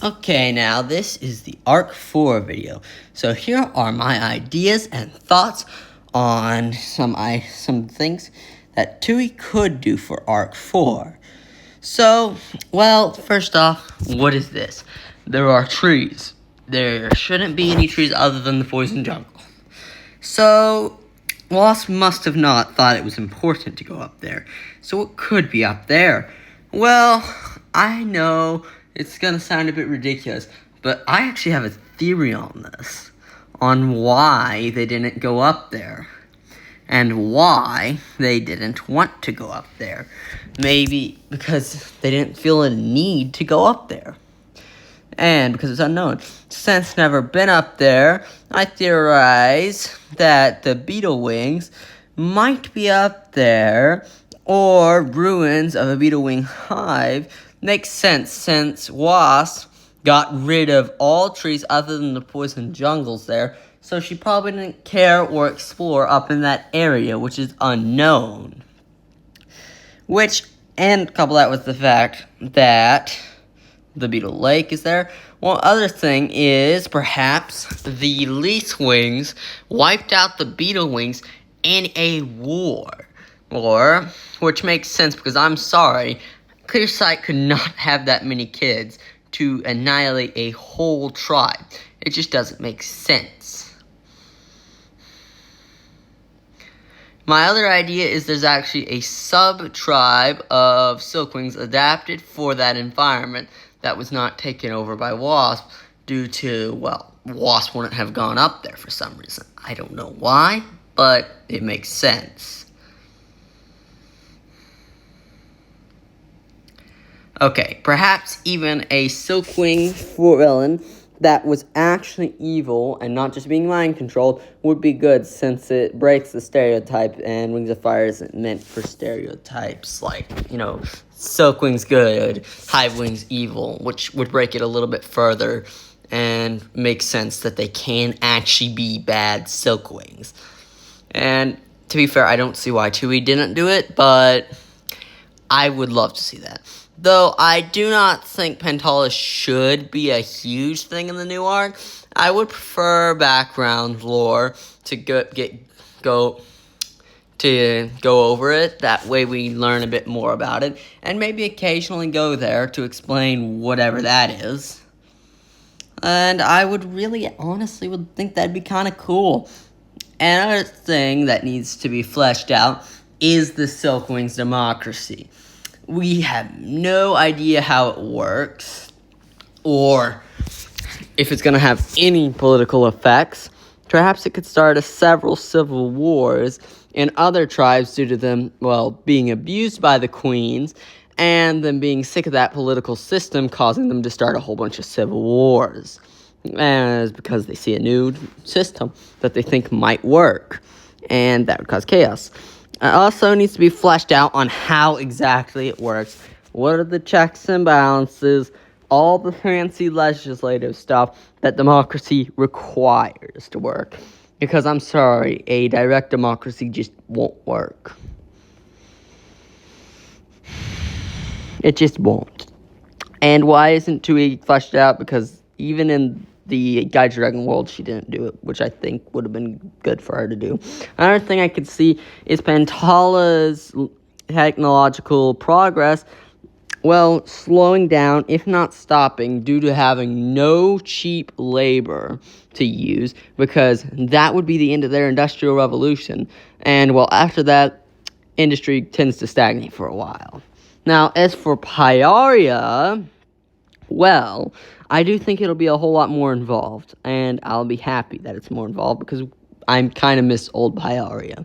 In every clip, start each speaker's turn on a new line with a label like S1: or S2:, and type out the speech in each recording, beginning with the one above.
S1: Okay, now this is the Arc 4 video. So here are my ideas and thoughts on some things that TUI could do for Arc 4. So, well, first off, what is this? There are trees. There shouldn't be any trees other than the poison jungle. So, Wasp must have not thought it was important to go up there. So what could be up there? Well, I know it's gonna sound a bit ridiculous, but I actually have a theory on this. On why they didn't go up there. And why they didn't want to go up there. Maybe because they didn't feel a need to go up there. And because it's unknown. Since never been up there, I theorize that the beetle wings might be up there, or ruins of a beetle wing hive. Makes sense since Wasp got rid of all trees other than the poison jungles there, so she probably didn't care or explore up in that area, which is unknown. And couple that with the fact that the Beetle Lake is there. One other thing is perhaps the Leaf Wings wiped out the Beetle Wings in a war. Which makes sense because I'm sorry, Clearsight could not have that many kids to annihilate a whole tribe. It just doesn't make sense. My other idea is there's actually a sub-tribe of Silkwings adapted for that environment that was not taken over by Wasp due to, well, Wasp wouldn't have gone up there for some reason. I don't know why, but it makes sense. Okay, perhaps even a Silkwing villain that was actually evil and not just being mind-controlled would be good since it breaks the stereotype and Wings of Fire isn't meant for stereotypes like, Silkwing's good, Hivewing's evil, which would break it a little bit further and make sense that they can actually be bad Silkwings. And to be fair, I don't see why TUI didn't do it, but I would love to see that. Though I do not think Pentala should be a huge thing in the new arc. I would prefer background lore to go over it. That way we learn a bit more about it. And maybe occasionally go there to explain whatever that is. And I would really, honestly, would think that'd be kind of cool. Another thing that needs to be fleshed out is the Silkwings democracy. We have no idea how it works, or if it's going to have any political effects. Perhaps it could start several civil wars in other tribes due to them, being abused by the queens, and them being sick of that political system, causing them to start a whole bunch of civil wars. And it's because they see a new system that they think might work, and that would cause chaos. It also needs to be fleshed out on how exactly it works. What are the checks and balances? All the fancy legislative stuff that democracy requires to work. Because I'm sorry, a direct democracy just won't work. It just won't. And why isn't TUI fleshed out? Because even in the Guide to Dragon World, she didn't do it, which I think would have been good for her to do. Another thing I could see is Pentala's technological progress, slowing down, if not stopping, due to having no cheap labor to use, because that would be the end of their industrial revolution. And, after that, industry tends to stagnate for a while. Now, as for Pyaria, I do think it'll be a whole lot more involved, and I'll be happy that it's more involved because I kind of miss old Pyaria.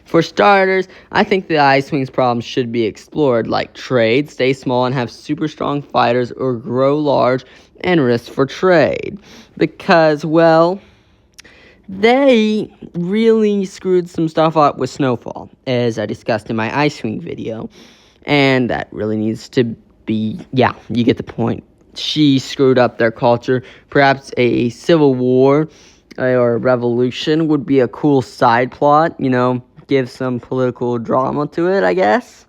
S1: For starters, I think the Ice Wings problems should be explored, like trade, stay small, and have super strong fighters, or grow large and risk for trade. Because, they really screwed some stuff up with Snowfall, as I discussed in my Ice Wing video. And that really needs to be, you get the point. She screwed up their culture. Perhaps a civil war or a revolution would be a cool side plot, give some political drama to it, I guess.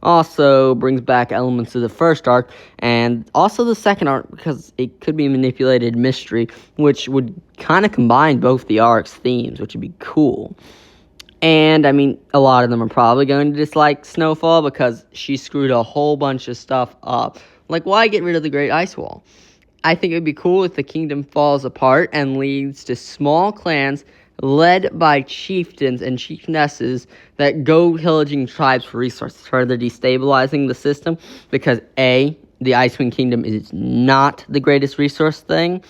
S1: Also brings back elements of the first arc and also the second arc because it could be manipulated mystery, which would kind of combine both the arcs' themes, which would be cool. And, I mean, a lot of them are probably going to dislike Snowfall because she screwed a whole bunch of stuff up. Like, why get rid of the Great Ice Wall? I think it would be cool if the kingdom falls apart and leads to small clans led by chieftains and chiefnesses that go pillaging tribes for resources, further destabilizing the system because A, the Icewind Kingdom is not the greatest resource thing.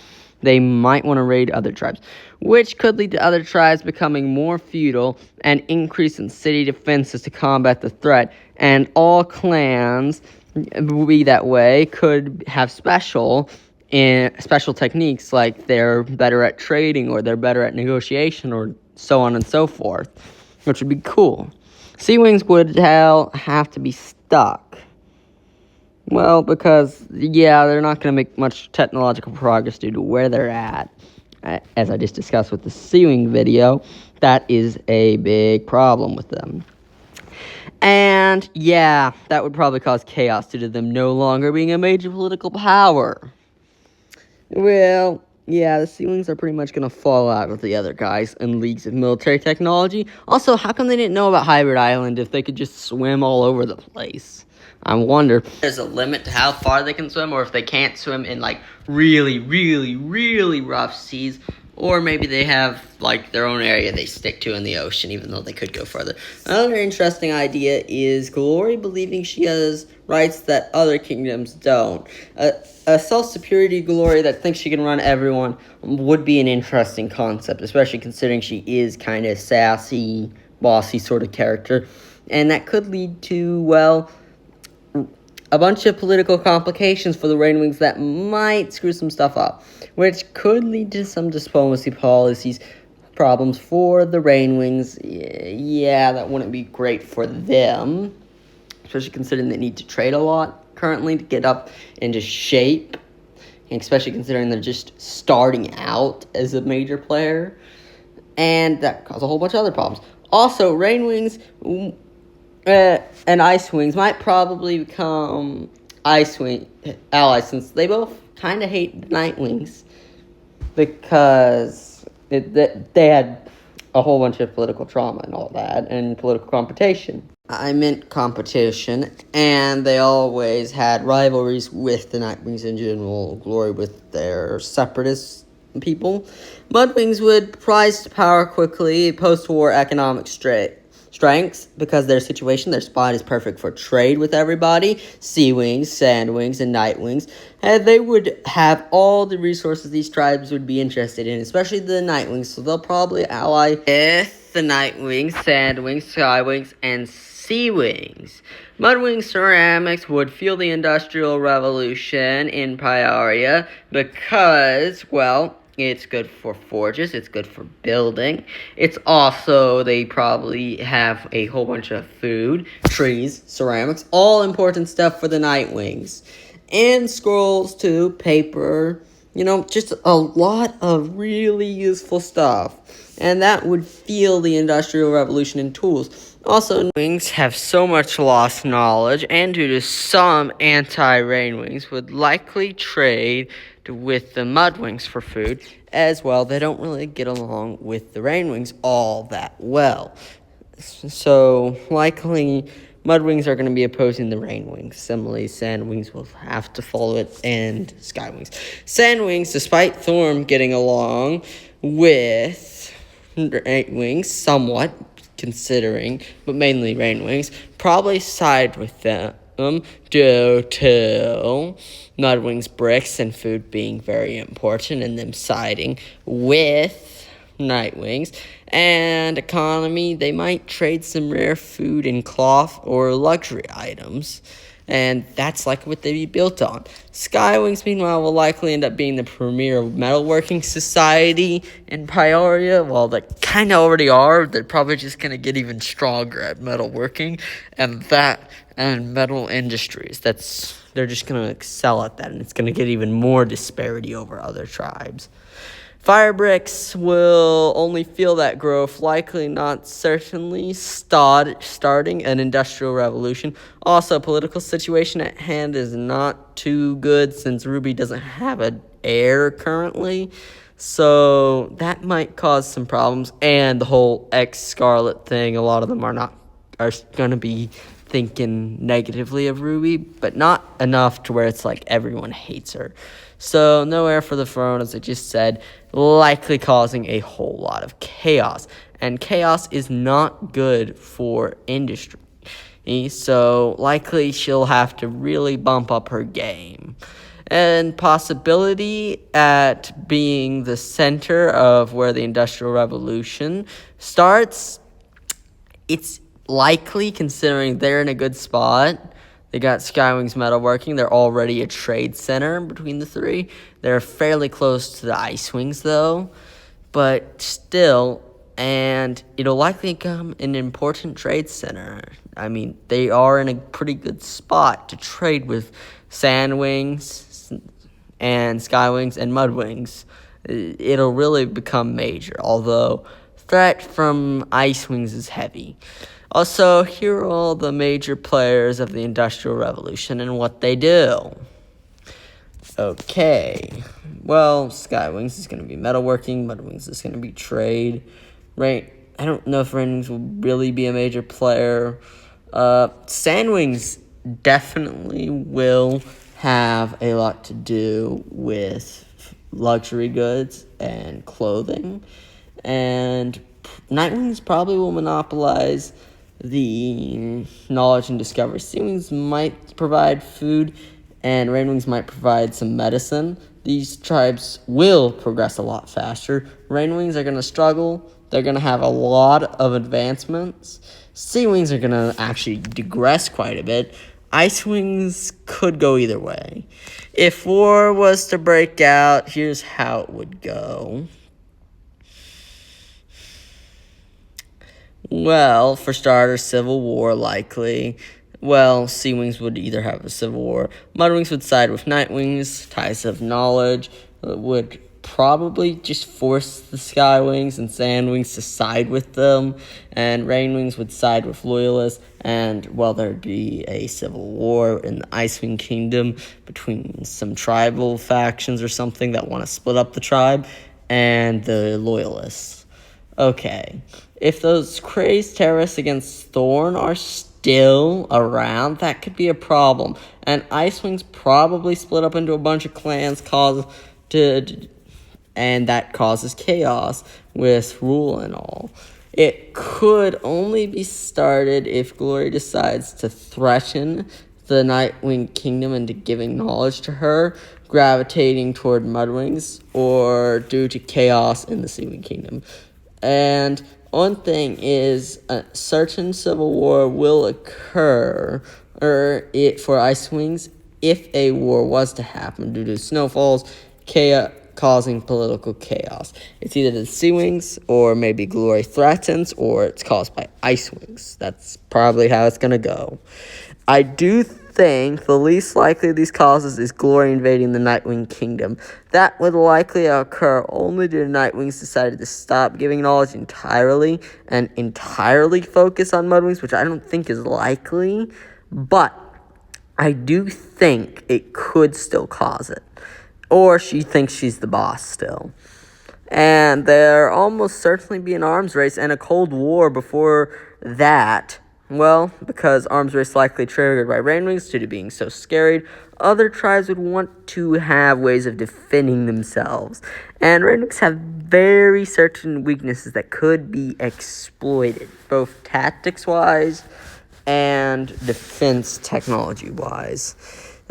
S1: They might want to raid other tribes, which could lead to other tribes becoming more feudal and increase in city defenses to combat the threat. And all clans will be that way, could have special techniques like they're better at trading or they're better at negotiation or so on and so forth, which would be cool. Sea Wings would have to be stuck. Well, because, yeah, they're not going to make much technological progress due to where they're at. As I just discussed with the Sea Wing video, that is a big problem with them. And, yeah, that would probably cause chaos due to them no longer being a major political power. Well, yeah, the Sea Wings are pretty much going to fall out with the other guys in leagues of military technology. Also, how come they didn't know about Hybrid Island if they could just swim all over the place? I wonder if there's a limit to how far they can swim, or if they can't swim in, like, really, really, really rough seas, or maybe they have, like, their own area they stick to in the ocean, even though they could go further. Another interesting idea is Glory believing she has rights that other kingdoms don't. A self-superiority Glory that thinks she can run everyone would be an interesting concept, especially considering she is kind of sassy, bossy sort of character, and that could lead to, well, a bunch of political complications for the Rainwings that might screw some stuff up, which could lead to some diplomacy policies problems for the Rainwings. Yeah, that wouldn't be great for them, especially considering they need to trade a lot currently to get up into shape, and especially considering they're just starting out as a major player, and that causes a whole bunch of other problems. Also, Rainwings and Ice Wings might probably become Icewing allies, since they both kind of hate the Nightwings because they had a whole bunch of political trauma and all that, and political competition. I meant competition, and they always had rivalries with the Nightwings in general, Glory with their separatist people. Mudwings would rise to power quickly, post-war economic strengths, because their situation, their spot is perfect for trade with everybody. Sea Wings, Sand Wings, and Night Wings. And they would have all the resources these tribes would be interested in, especially the Night Wings, so they'll probably ally with the Night Wings, Sand Wings, Sky Wings, and Sea Wings. Mudwing Ceramics would fuel the Industrial Revolution in Prioria because, well, it's good for forges, it's good for building. It's also, they probably have a whole bunch of food, trees, ceramics, all important stuff for the Nightwings. And scrolls too, paper, just a lot of really useful stuff. And that would fuel the Industrial Revolution in tools. Also, Wings have so much lost knowledge, and due to some anti-Rainwings, would likely trade with the Mudwings for food as well. They don't really get along with the Rainwings all that well. So, likely, Mudwings are going to be opposing the Rainwings. Similarly, Sandwings will have to follow it, and Skywings. Sandwings, despite Thorm getting along with Rainwings somewhat, considering, but mainly Rainwings, probably side with them due to Mudwings bricks and food being very important, and them siding with Nightwings. And economy, they might trade some rare food and cloth or luxury items, and that's like what they'd be built on. Skywings, meanwhile, will likely end up being the premier metalworking society in Prioria. Well, they kind of already are. They're probably just going to get even stronger at metalworking and metal industries. They're just going to excel at that, and it's going to get even more disparity over other tribes. Fire bricks will only feel that growth, likely not certainly starting an industrial revolution. Also, political situation at hand is not too good since Ruby doesn't have an heir currently. So that might cause some problems. And the whole X-Scarlet thing, a lot of them are going to be thinking negatively of Ruby, but not enough to where it's like everyone hates her. So no heir for the throne, as I just said, likely causing a whole lot of chaos. And chaos is not good for industry. So likely she'll have to really bump up her game. And possibility at being the center of where the Industrial Revolution starts, it's likely considering they're in a good spot. They got Skywing's metalworking. They're already a trade center between the three. They're fairly close to the Ice Wings, though. But still, and it'll likely become an important trade center. I mean, they are in a pretty good spot to trade with Sandwings and Skywings and Mudwings. It'll really become major, although threat from Ice Wings is heavy. Also, here are all the major players of the Industrial Revolution and what they do. Okay, well, Skywings is going to be metalworking, Mudwings is going to be trade. Right? I don't know if Rainwings will really be a major player. Sandwings definitely will have a lot to do with luxury goods and clothing. And Nightwings probably will monopolize the knowledge and discovery. Seawings might provide food, and Rainwings might provide some medicine. These tribes will progress a lot faster. Rainwings are going to struggle. They're going to have a lot of advancements. Seawings are going to actually digress quite a bit. Icewings could go either way. If war was to break out, here's how it would go. Well, for starters, civil war likely. Well, Seawings would either have a civil war. Mudwings would side with Nightwings. Ties of knowledge would probably just force the Skywings and Sandwings to side with them. And Rainwings would side with Loyalists. And, well, there'd be a civil war in the Icewing Kingdom between some tribal factions or something that want to split up the tribe and the Loyalists. Okay. If those crazed terrorists against Thorn are still around, that could be a problem. And Icewings probably split up into a bunch of clans, and that causes chaos with rule and all. It could only be started if Glory decides to threaten the Nightwing Kingdom into giving knowledge to her, gravitating toward Mudwings, or due to chaos in the Seawing Kingdom. And one thing is, a certain civil war will occur for Icewings if a war was to happen due to snowfalls, causing political chaos. It's either the Seawings or maybe Glory threatens, or it's caused by Icewings. That's probably how it's going to go. I do think the least likely of these causes is Glory invading the Nightwing Kingdom. That would likely occur only due to Nightwings decided to stop giving knowledge entirely and entirely focus on Mudwings, which I don't think is likely, but I do think it could still cause it. Or she thinks she's the boss still. And there almost certainly be an arms race and a Cold War before that. Well, because arms race likely triggered by Rainwings due to being so scared, other tribes would want to have ways of defending themselves. And Rainwings have very certain weaknesses that could be exploited, both tactics-wise and defense technology-wise.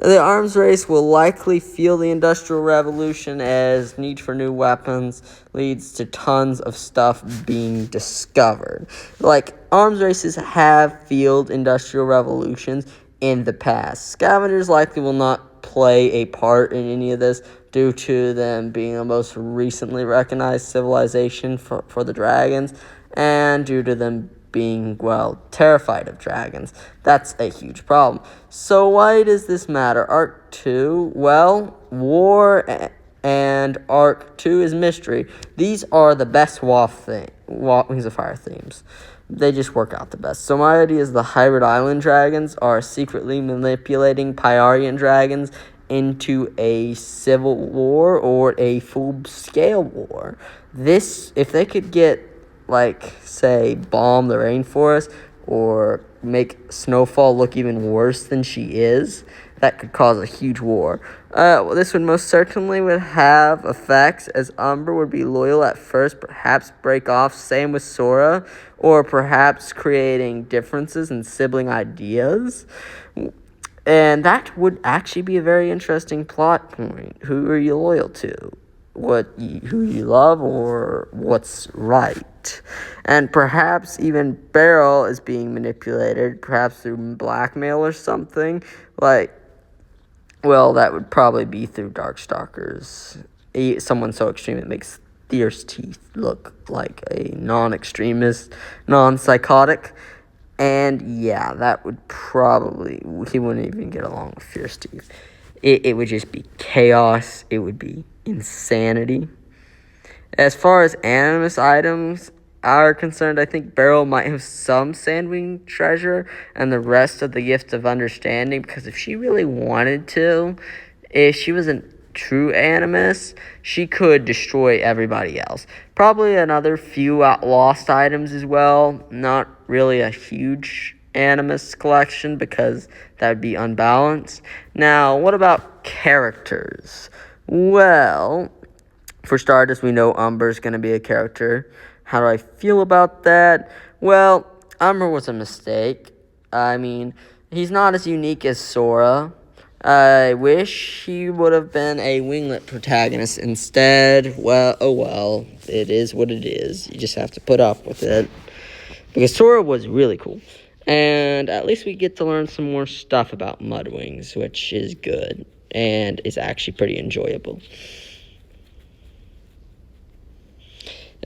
S1: The arms race will likely fuel the Industrial Revolution as need for new weapons leads to tons of stuff being discovered. Like, arms races have fueled Industrial Revolutions in the past. Scavengers likely will not play a part in any of this due to them being the most recently recognized civilization for the dragons, and due to them being, well, terrified of dragons. That's a huge problem. So why does this matter? Arc 2, well, war and Arc 2 is Mystery. These are the best Wings of Fire themes. They just work out the best. So my idea is the Hybrid Island dragons are secretly manipulating Pyarian dragons into a civil war or a full-scale war. If they could get, like, say, bomb the rainforest or make Snowfall look even worse than she is, that could cause a huge war. This would most certainly have effects, as Umber would be loyal at first, perhaps break off, same with Sora, or perhaps creating differences in sibling ideas. And that would actually be a very interesting plot point. Who are you loyal to? Who you love, or what's right? And perhaps even Beryl is being manipulated, perhaps through blackmail or something. Well, that would probably be through Darkstalkers. Someone so extreme it makes Fierce Teeth look like a non-extremist, non-psychotic. And yeah, that would probably... He wouldn't even get along with Fierce Teeth. It would just be chaos. It would be insanity. As far as Animus items are concerned, I think Beryl might have some Sandwing treasure and the rest of the Gift of Understanding, because if she really wanted to, if she wasn't true Animus, she could destroy everybody else. Probably another few lost items as well. Not really a huge Animus collection because that would be unbalanced. Now, what about characters? Well, for starters, we know Umber's going to be a character. How do I feel about that? Well, Umber was a mistake. I mean, he's not as unique as Sora. I wish he would have been a winglet protagonist instead. Well, oh well. It is what it is. You just have to put up with it. Because Sora was really cool. And at least we get to learn some more stuff about Mudwings, which is good. And is actually pretty enjoyable.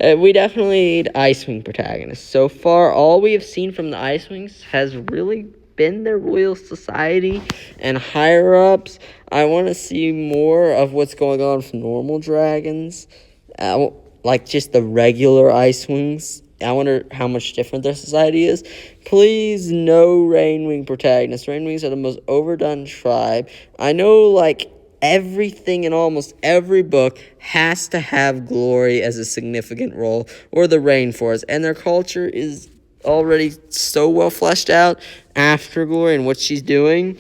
S1: We definitely need Icewing protagonists. So far, all we have seen from the Icewings has really been their Royal Society and higher-ups. I want to see more of what's going on with normal dragons, like just the regular Icewings. I wonder how much different their society is. Please, no Rainwing protagonists. Rainwings are the most overdone tribe. I know, like, everything in almost every book has to have Glory as a significant role, or the Rainforest, and their culture is already so well fleshed out after Glory and what she's doing.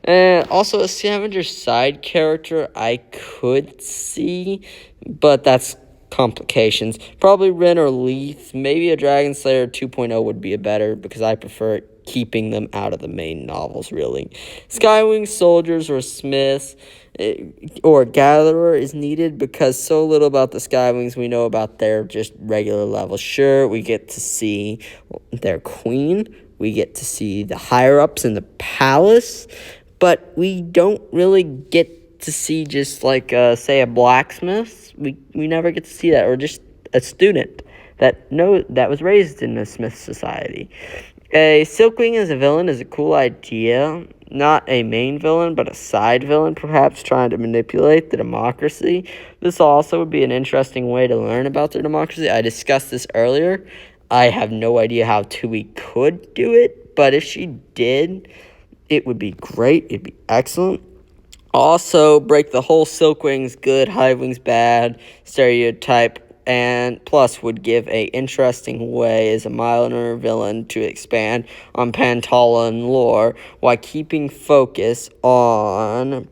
S1: And also a Scavenger side character I could see, but that's complications. Probably Ren or Leith. Maybe a Dragon Slayer 2.0 would be a better, because I prefer keeping them out of the main novels, really. Skywing soldiers or smiths or gatherer is needed, because so little about the Skywings we know about their just regular level. Sure, we get to see their queen. We get to see the higher-ups in the palace, but we don't really get to see just like, say, a blacksmith. We never get to see that, or just a student that was raised in a Smith society. A Silkwing as a villain is a cool idea. Not a main villain, but a side villain, perhaps trying to manipulate the democracy. This also would be an interesting way to learn about their democracy. I discussed this earlier. I have no idea how Tui could do it, but if she did, it would be great. It'd be excellent. Also, break the whole Silkwings good, Hivewings bad stereotype, and plus would give a interesting way as a milder villain to expand on Pantalan lore while keeping focus on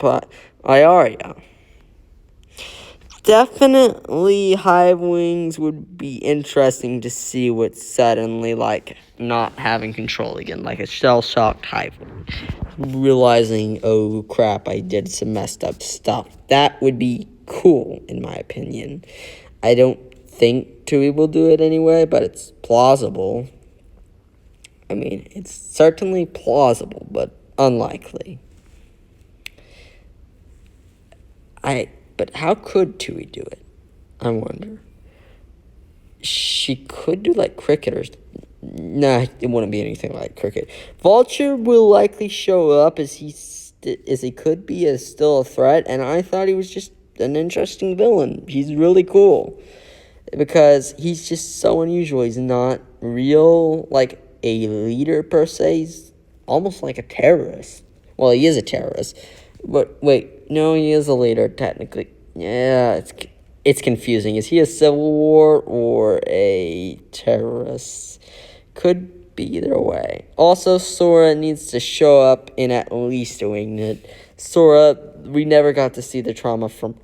S1: Iaria. Definitely Hivewings would be interesting to see what suddenly, like, not having control again, like a shell-shocked Hivewing. Realizing, oh crap, I did some messed up stuff. That would be cool, in my opinion. I don't think Tui will do it anyway, but it's plausible. I mean, it's certainly plausible, but unlikely. But how could Tui do it? I wonder. She could do like cricketers. Nah, it wouldn't be anything like cricket. Vulture will likely show up as he could be as still a threat, and I thought he was just an interesting villain. He's really cool because he's just so unusual. He's not real, like a leader per se. He's almost like a terrorist. Well, he is a terrorist, but wait, no, he is a leader technically. Yeah, it's confusing. Is he a civil war or a terrorist? Could be either way. Also, Sora needs to show up in at least a winged. Sora, we never got to see the trauma from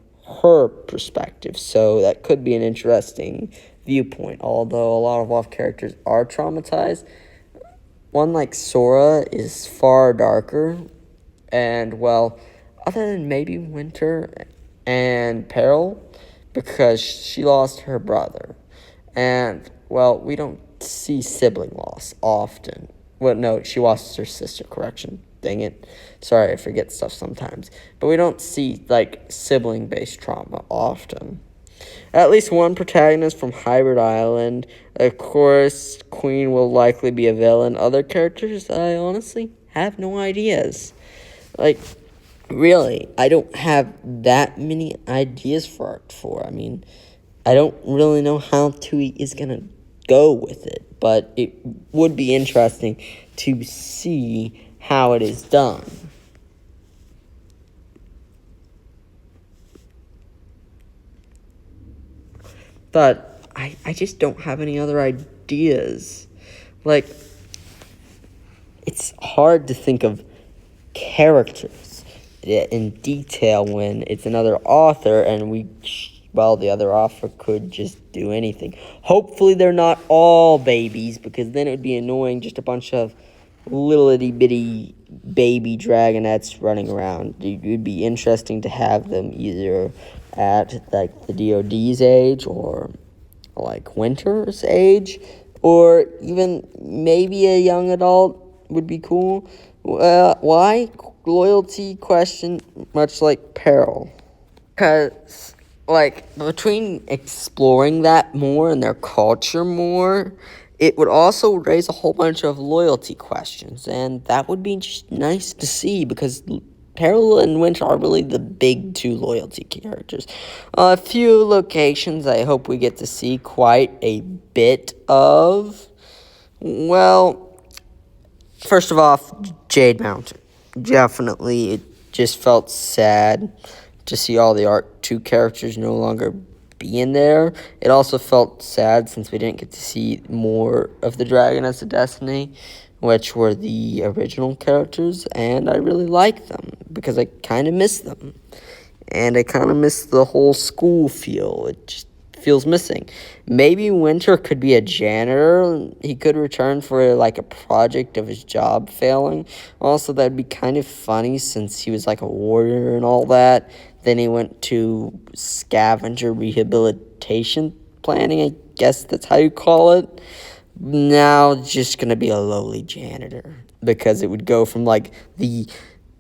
S1: her perspective, so that could be an interesting viewpoint. Although a lot of off characters are traumatized, one like Sora is far darker, and well, other than maybe Winter and Peril, because she lost her brother, and well, we don't see sibling loss often. Well, no, she lost her sister. Correction. Dang it. Sorry, I forget stuff sometimes. But we don't see, like, sibling-based trauma often. At least one protagonist from Hybrid Island. Of course, Queen will likely be a villain. Other characters, I honestly have no ideas. Like, really, I don't have that many ideas for Arc 4. I mean, I don't really know how Tui is going to go with it, but it would be interesting to see how it is done. But I just don't have any other ideas. Like, it's hard to think of characters in detail when it's another author and the other author could just do anything. Hopefully they're not all babies, because then it would be annoying, just a bunch of little itty-bitty baby dragonettes running around. It would be interesting to have them either at, like, the DOD's age, or, like, Winter's age, or even maybe a young adult would be cool. Why? Loyalty question, much like Peril. Because, like, between exploring that more and their culture more, it would also raise a whole bunch of loyalty questions, and that would be just nice to see, because Peril and Winter are really the big two loyalty characters. A few locations I hope we get to see quite a bit of. Well, first of all, Jade Mountain. Definitely, it just felt sad to see all the Arc 2 characters no longer be in there. It also felt sad since we didn't get to see more of the Dragonets of Destiny, which were the original characters, and I really like them because I kind of miss them. And I kind of miss the whole school feel. It just feels missing. Maybe Winter could be a janitor. He could return for, like, a project of his job failing. Also, that'd be kind of funny since he was, like, a warrior and all that. Then he went to scavenger rehabilitation planning, I guess that's how you call it. Now, just gonna be a lowly janitor, because it would go from, like, the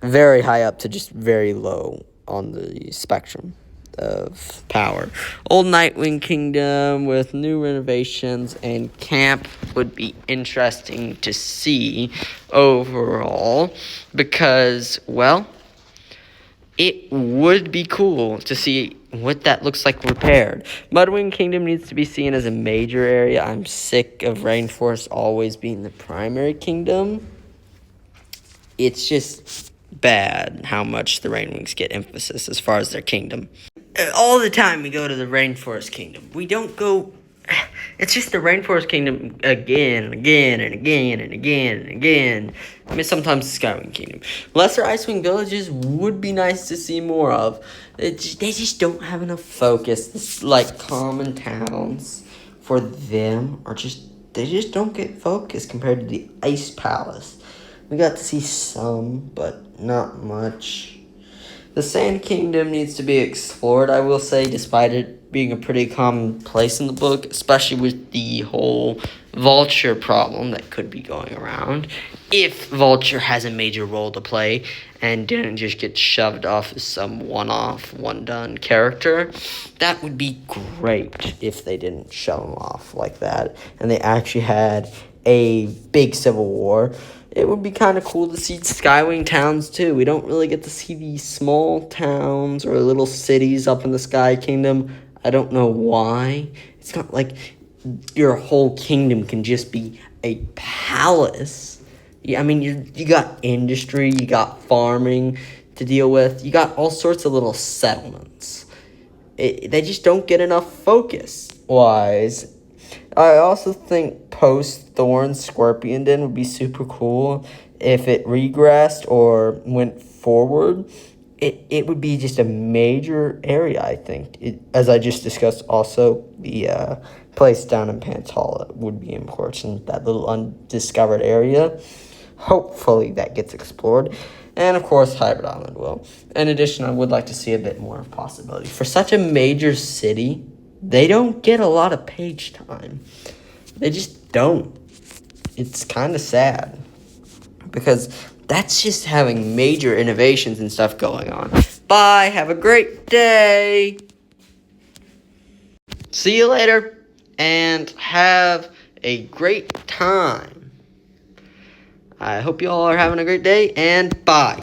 S1: very high up to just very low on the spectrum of power. Old Nightwing Kingdom with new renovations and camp would be interesting to see overall, because, well, it would be cool to see what that looks like repaired. Mudwing Kingdom needs to be seen as a major area. I'm sick of Rainforest always being the primary kingdom. It's just bad how much the Rainwings get emphasis as far as their kingdom. All the time we go to the Rainforest Kingdom. We don't go... It's just the Rainforest Kingdom again and again and again and again and again. I mean, sometimes the Skywing Kingdom. Lesser Icewing Villages would be nice to see more of. They just don't have enough focus. It's like common towns for them are just... They just don't get focused compared to the Ice Palace. We got to see some, but not much. The Sand Kingdom needs to be explored, I will say, despite it being a pretty common place in the book, especially with the whole Vulture problem that could be going around. If Vulture has a major role to play and didn't just get shoved off as some one-off, one-done character, that would be great if they didn't shove him off like that and they actually had a big civil war. it would be kind of cool to see Skywing towns too. We don't really get to see these small towns or little cities up in the Sky Kingdom. I don't know why. It's not like your whole kingdom can just be a palace. Yeah, I mean, you got industry, you got farming to deal with, you got all sorts of little settlements. They just don't get enough focus wise. I also think post Thorn Scorpion Den would be super cool if it regressed or went forward. It would be just a major area, I think. As I just discussed, also the place down in Pantala would be important. That little undiscovered area. Hopefully that gets explored. And of course, Hybrid Island will. In addition, I would like to see a bit more of possibility. For such a major city, they don't get a lot of page time. They just don't. It's kind of sad. Because that's just having major innovations and stuff going on. Bye. Have a great day. See you later. And have a great time. I hope you all are having a great day. And bye.